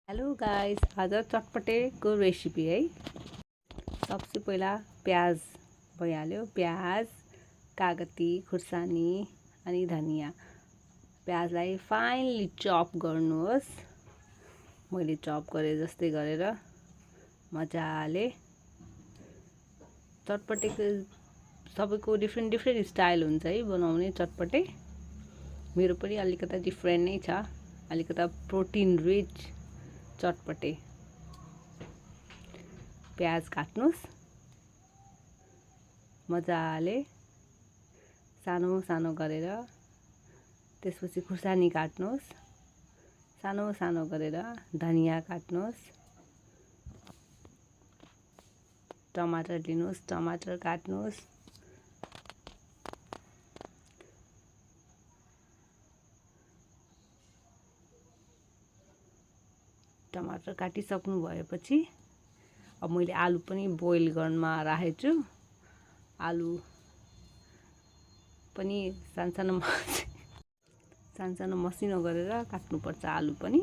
Hello guys, आज चटपटेको recipe है। सबसे पहिला प्याज भइहाल्यो। प्याज, कागती, खुर्सानी अनि धनिया। प्याजलाई फाइनली चप गर्नुहोस्। मैले चप गरे जस्तै गरेर मजाले। चटपटेको सबैको डिफ्रेन्ट स्टाइल हुन्छ है बनाउने चटपटे। मेरो पनि अलिकता डिफ्रेन्ट नै छ, अलिकता प्रोटिन रिच चटपटे। प्याज काट्नुस् मजाले सानो सानो गरेर। त्यसपछि खुर्सानी काट्नुस् सानो सानो गरेर। धनिया काट्नुस्। टमाटर लिनुस्, टमाटर काट्नुस्। टमाटर काटिसक्नु भएपछि अब मैले आलु पनि बोइल गर्नमा राखेको छु। आलु पनि सानो मसिनो गरेर काट्नुपर्छ। आलु पनि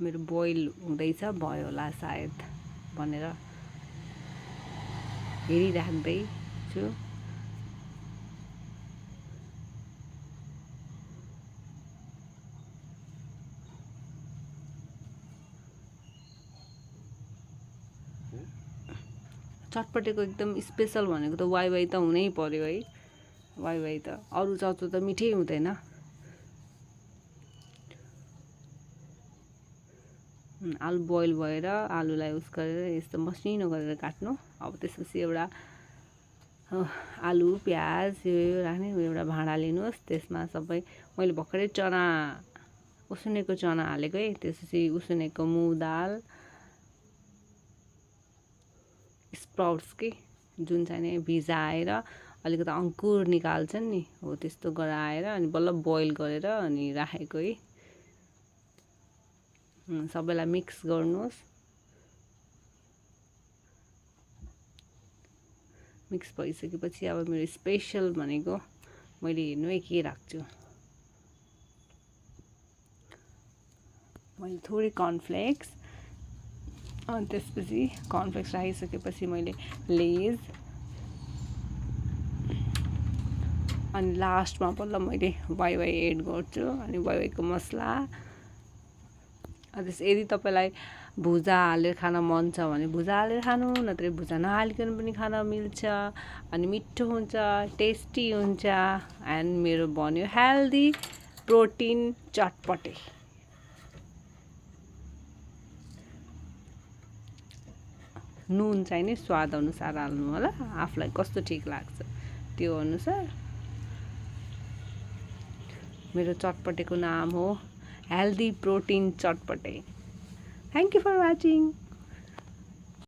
मेरो बोइल हुँदैछ, भयो होला सायद भनेर हेरिराख्दै छु। चटपटेको एकदम स्पेसल भनेको त वाइवाई त हुनै पर्यो है। वाइवाई त अरू चाउचाउ त मिठै हुँदैन। आलु बोइल भएर आलुलाई उस गरेर यस्तो मसिनो गरेर काट्नु। अब त्यसपछि एउटा आलु प्याज यो राख्ने एउटा भाँडा लिनुहोस्। त्यसमा सबै मैले भर्खरै चना उसिनेको चना हालेको है। त्यसपछि उसिनेको मुग दाल, स्प्राउट्स के जुन चाहिँ नि भिजाएर अलिकति अङ्कुर निकाल्छन् नि, हो त्यस्तो गराएर अनि बल्ल बोइल गरेर अनि राखेको है। सबैलाई मिक्स गर्नुहोस्। मिक्स भइसकेपछि अब मेरो स्पेसल भनेको मैले हेर्नु है के राख्छु। मैले थोरै कर्नफ्लेक्स, अनि त्यसपछि कर्नफ्लेक्स राखिसकेपछि मैले लेज, अनि लास्टमा बल्ल मैले वाइवाई एड गर्छु। अनि वाइवाईको मसला। यदि तपाईँलाई भुजा हालेर खान मन छ भने भुजा हालेर खानु, नत्र भुजा नहालिकन पनि खान मिल्छ। अनि मिठो हुन्छ, टेस्टी हुन्छ। एन्ड मेरो बन्यो हेल्दी प्रोटिन चटपटे। नुन चाहिँ नि स्वाद अनुसार हाल्नु होला, आफूलाई कस्तो ठिक लाग्छ त्यो अनुसार। मेरो चटपटेको नाम हो healthy protein chatpate. Thank you for watching.